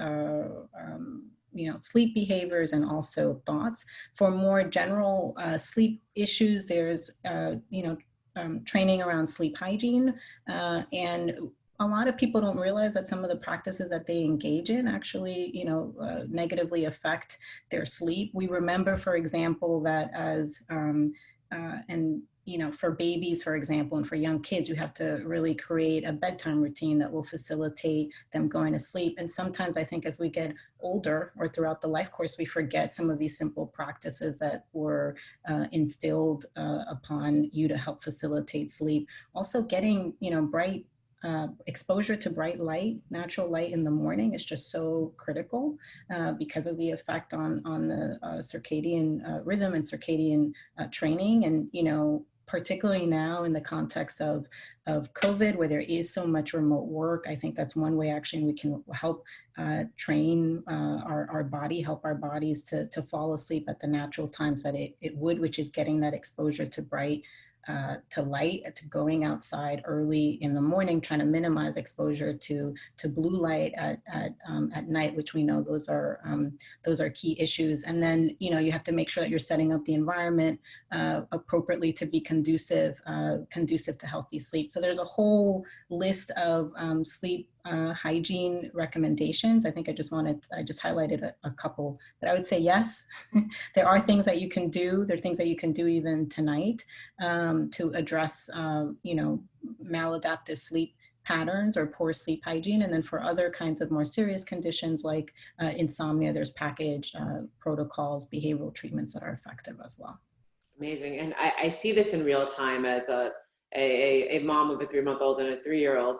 Speaker 3: sleep behaviors and also thoughts. For more general sleep issues, there's training around sleep hygiene, and a lot of people don't realize that some of the practices that they engage in actually, negatively affect their sleep. We remember, for example, that as, and you know, for babies, for example, and for young kids, you have to really create a bedtime routine that will facilitate them going to sleep. And sometimes I think as we get older or throughout the life course, we forget some of these simple practices that were instilled upon you to help facilitate sleep. Also getting, you know, exposure to bright light, natural light in the morning is just so critical because of the effect on the circadian rhythm and circadian training. And, you know, particularly now in the context of COVID, where there is so much remote work, I think that's one way actually we can help train our body, help our bodies to fall asleep at the natural times that it would, which is getting that exposure to bright to light, to going outside early in the morning, trying to minimize exposure to blue light at night, which we know those are key issues. And then, you know, you have to make sure that you're setting up the environment appropriately to be conducive to healthy sleep. So there's a whole list of sleep hygiene recommendations. I think I just highlighted a couple, but I would say yes, there are things that you can do. There are things that you can do even tonight to address, you know, maladaptive sleep patterns or poor sleep hygiene. And then for other kinds of more serious conditions like insomnia, there's packaged protocols, behavioral treatments that are effective as well.
Speaker 2: Amazing. And I see this in real time as a mom of a 3-month-old and a 3-year-old.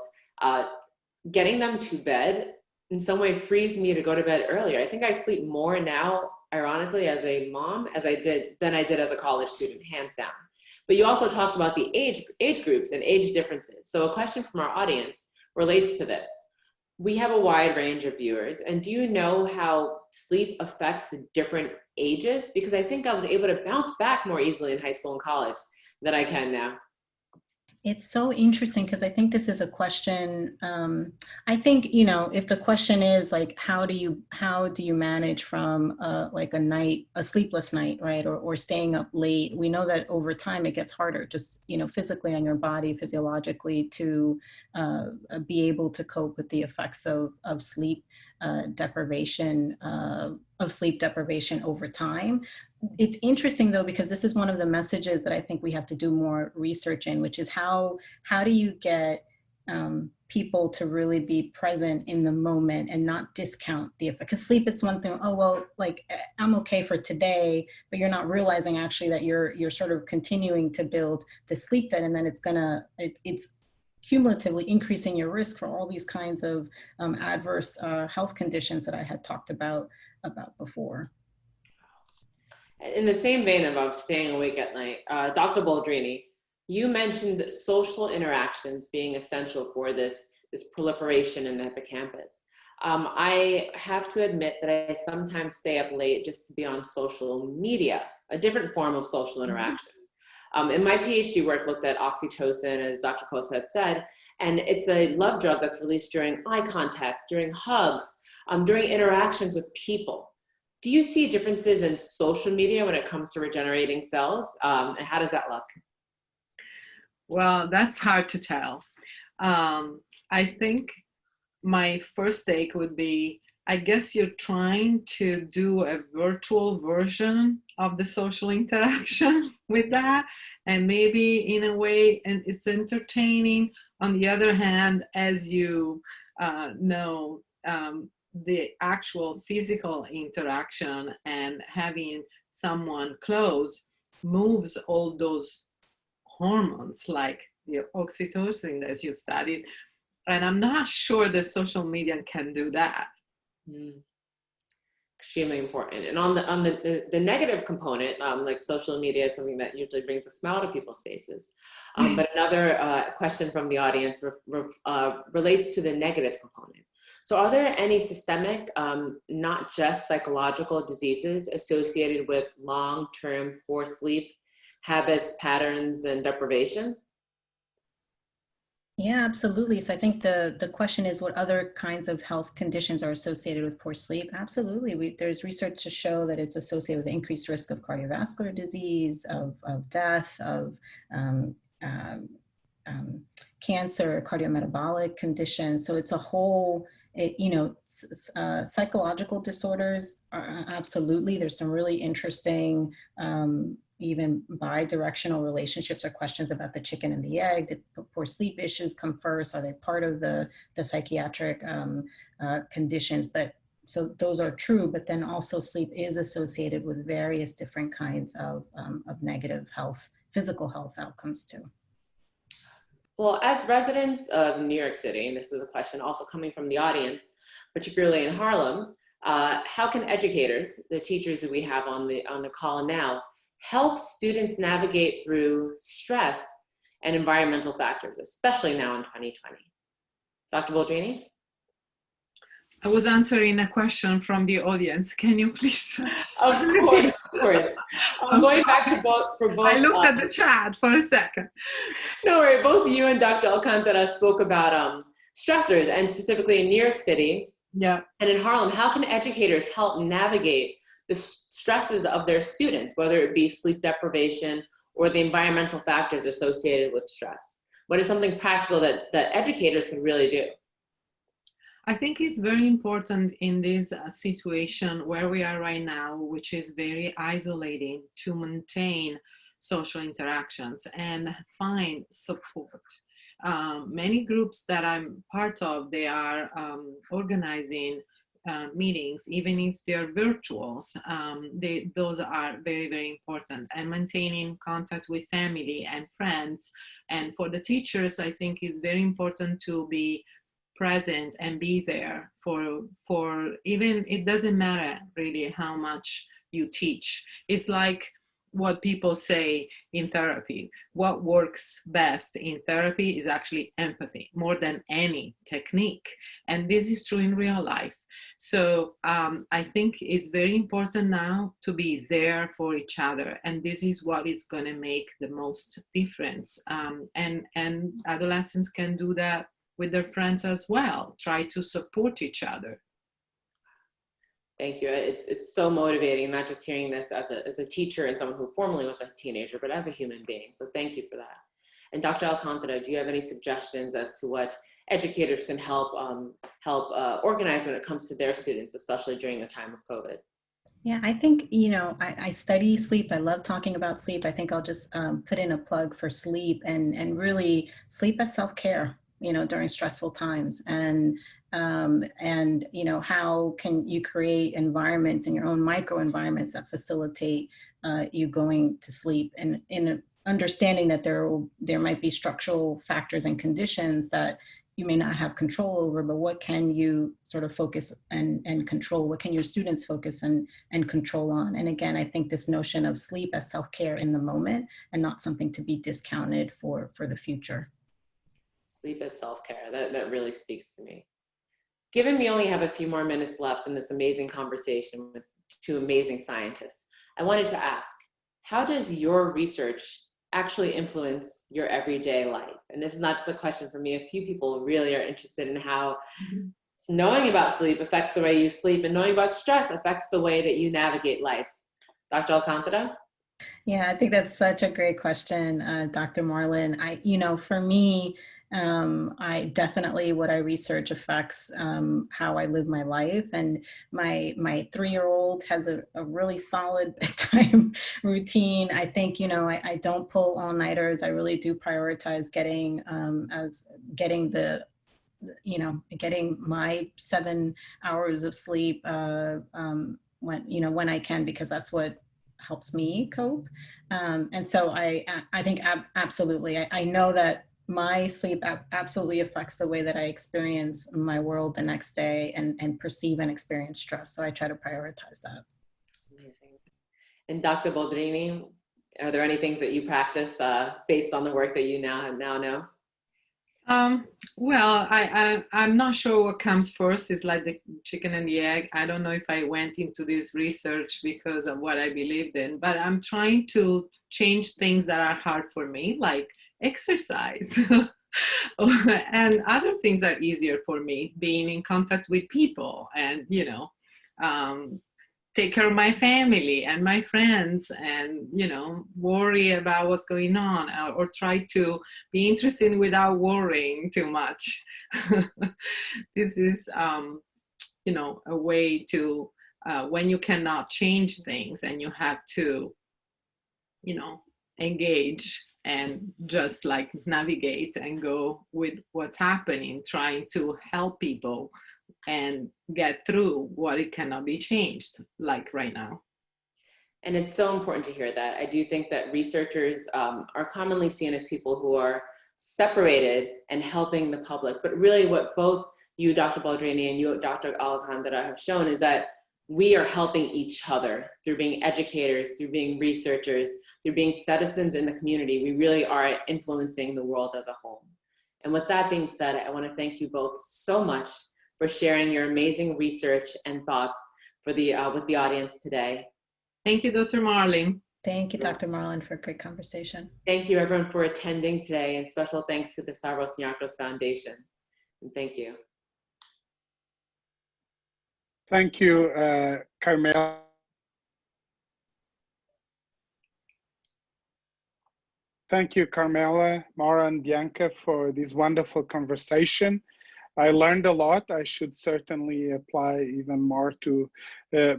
Speaker 2: Getting them to bed in some way frees me to go to bed earlier. I think I sleep more now, ironically, as a mom than I did as a college student, hands down. But you also talked about the age groups and age differences. So a question from our audience relates to this. We have a wide range of viewers, and do you know how sleep affects different ages? Because I think I was able to bounce back more easily in high school and college than I can now.
Speaker 3: It's so interesting because I think this is a question. I think, you know, if the question is like, how do you manage from like a sleepless night, right, or staying up late? We know that over time it gets harder, just, you know, physically on your body, physiologically, to be able to cope with the effects of sleep deprivation over time. It's interesting though, because this is one of the messages that I think we have to do more research in, which is how do you get people to really be present in the moment and not discount the effect? Because sleep, it's one thing, oh, well, like I'm okay for today, but you're not realizing actually that you're sort of continuing to build the sleep debt, and then it's cumulatively increasing your risk for all these kinds of adverse health conditions that I had talked about before.
Speaker 2: In the same vein of staying awake at night, Dr. Boldrini, you mentioned social interactions being essential for this proliferation in the hippocampus. I have to admit that I sometimes stay up late just to be on social media, a different form of social interaction. In my PhD work looked at oxytocin, as Dr. Kosa had said, and it's a love drug that's released during eye contact, during hugs, during interactions with people. Do you see differences in social media when it comes to regenerating cells? And how does that look?
Speaker 4: Well, that's hard to tell. I think my first take would be, I guess you're trying to do a virtual version of the social interaction with that. And maybe in a way, and it's entertaining. On the other hand, as you know, the actual physical interaction and having someone close moves all those hormones like the oxytocin that you studied. And I'm not sure that social media can do that.
Speaker 2: Extremely important. And on the negative component, like social media is something that usually brings a smile to people's faces. But another question from the audience relates to the negative component. So are there any systemic, not just psychological diseases associated with long-term poor sleep habits, patterns, and deprivation?
Speaker 3: Yeah, absolutely. So I think the question is, what other kinds of health conditions are associated with poor sleep? Absolutely. There's research to show that it's associated with increased risk of cardiovascular disease, of death, of cancer, cardiometabolic conditions. So it's a whole, psychological disorders, absolutely. There's some really interesting even bi-directional relationships or questions about the chicken and the egg. Did poor sleep issues come first? Are they part of the psychiatric conditions? But so those are true, but then also sleep is associated with various different kinds of negative health, physical health outcomes too.
Speaker 2: Well, as residents of New York City, and this is a question also coming from the audience, particularly in Harlem, how can educators, the teachers that we have on the call now, help students navigate through stress and environmental factors, especially now in 2020? Dr. Boldrini?
Speaker 4: I was answering a question from the audience. Can you please?
Speaker 2: Of course, of course. I'm going back to both.
Speaker 4: I looked at the chat for a second.
Speaker 2: No worry, both you and Dr. Alcántara spoke about stressors, and specifically in New York City,
Speaker 4: yeah,
Speaker 2: and in Harlem. How can educators help navigate the stresses of their students, whether it be sleep deprivation or the environmental factors associated with stress? What is something practical that educators can really do?
Speaker 4: I think it's very important in this situation where we are right now, which is very isolating, to maintain social interactions and find support. Many groups that I'm part of, they are organizing meetings, even if they're virtuals. Those are very, very important. And maintaining contact with family and friends. And for the teachers, I think it's very important to be present and be there for even, it doesn't matter really how much you teach. It's like what people say in therapy. What works best in therapy is actually empathy more than any technique. And this is true in real life. So I think it's very important now to be there for each other. And this is what is going to make the most difference. And adolescents can do that with their friends as well. Try to support each other.
Speaker 2: Thank you. It's so motivating, not just hearing this as a teacher and someone who formerly was a teenager, but as a human being. So thank you for that. And Dr. Alcántara, do you have any suggestions as to what educators can help organize when it comes to their students, especially during the time of COVID?
Speaker 3: Yeah, I think, you know, I study sleep. I love talking about sleep. I think I'll just put in a plug for sleep and really sleep as self-care, you know, during stressful times. And you know, how can you create environments in your own microenvironments that facilitate you going to sleep, and in understanding that there might be structural factors and conditions that you may not have control over, but what can you sort of focus and control? What can your students focus and control on? And again, I think this notion of sleep as self-care in the moment and not something to be discounted for the future.
Speaker 2: Sleep as self-care, that really speaks to me. Given we only have a few more minutes left in this amazing conversation with two amazing scientists, I wanted to ask, how does your research actually influence your everyday life? And this is not just a question for me. A few people really are interested in how knowing about sleep affects the way you sleep, and knowing about stress affects the way that you navigate life. Dr. Alcántara?
Speaker 3: Yeah, I think that's such a great question, Dr. Marlin. You know, for me, I definitely, what I research affects how I live my life. And my 3-year-old has a really solid bedtime routine. I think, you know, I don't pull all-nighters. I really do prioritize getting my 7 hours of sleep when I can, because that's what helps me cope. And so I think absolutely, I know that my sleep absolutely affects the way that I experience my world the next day and perceive and experience stress. So I try to prioritize that.
Speaker 2: Amazing. And Dr. Boldrini, are there any things that you practice based on the work that you now know?
Speaker 4: Well, I'm not sure what comes first. It's like the chicken and the egg. I don't know if I went into this research because of what I believed in, but I'm trying to change things that are hard for me, like exercise. And other things are easier for me, being in contact with people and, you know, take care of my family and my friends, and, you know, worry about what's going on, or try to be interested without worrying too much. This is, you know, a way to, when you cannot change things and you have to, you know, engage and just like navigate and go with what's happening, trying to help people and get through what it cannot be changed, like right now.
Speaker 2: And it's so important to hear that. I do think that researchers are commonly seen as people who are separated and helping the public. But really what both you, Dr. Boldrini, and you, Dr. Alcántara, have shown is that we are helping each other through being educators, through being researchers, through being citizens in the community. We really are influencing the world as a whole. And with that being said, I want to thank you both so much for sharing your amazing research and thoughts for the, with the audience today.
Speaker 4: Thank you, Dr. Marlin.
Speaker 3: Thank you, Dr. Marlin, for a great conversation.
Speaker 2: Thank you, everyone, for attending today, and special thanks to the Stavros Niarchos Foundation. And thank you.
Speaker 1: Thank you, Carmela. Thank you, Carmela, Maura, and Bianca for this wonderful conversation. I learned a lot. I should certainly apply even more to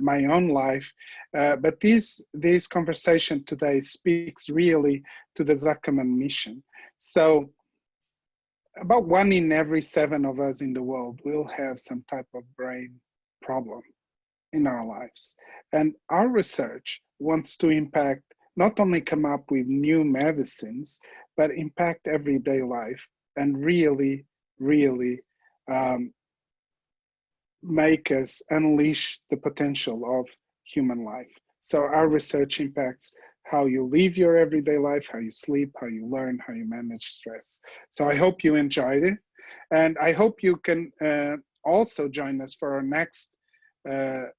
Speaker 1: my own life. But this conversation today speaks really to the Zuckerman mission. So about 1 in every 7 of us in the world will have some type of brain problem in our lives. And our research wants to impact, not only come up with new medicines, but impact everyday life and really, really make us unleash the potential of human life. So our research impacts how you live your everyday life, how you sleep, how you learn, how you manage stress. So I hope you enjoyed it. And I hope you can also join us for our next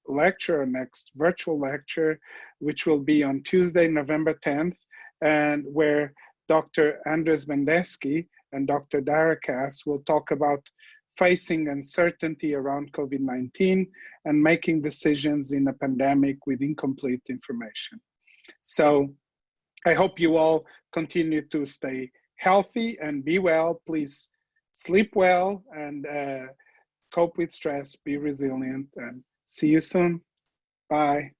Speaker 1: lecture, next virtual lecture, which will be on Tuesday, November 10th, and where Dr. Andres Mendesky and Dr. Darakas will talk about facing uncertainty around COVID-19 and making decisions in a pandemic with incomplete information. So I hope you all continue to stay healthy and be well. Please sleep well and cope with stress, be resilient, and see you soon. Bye.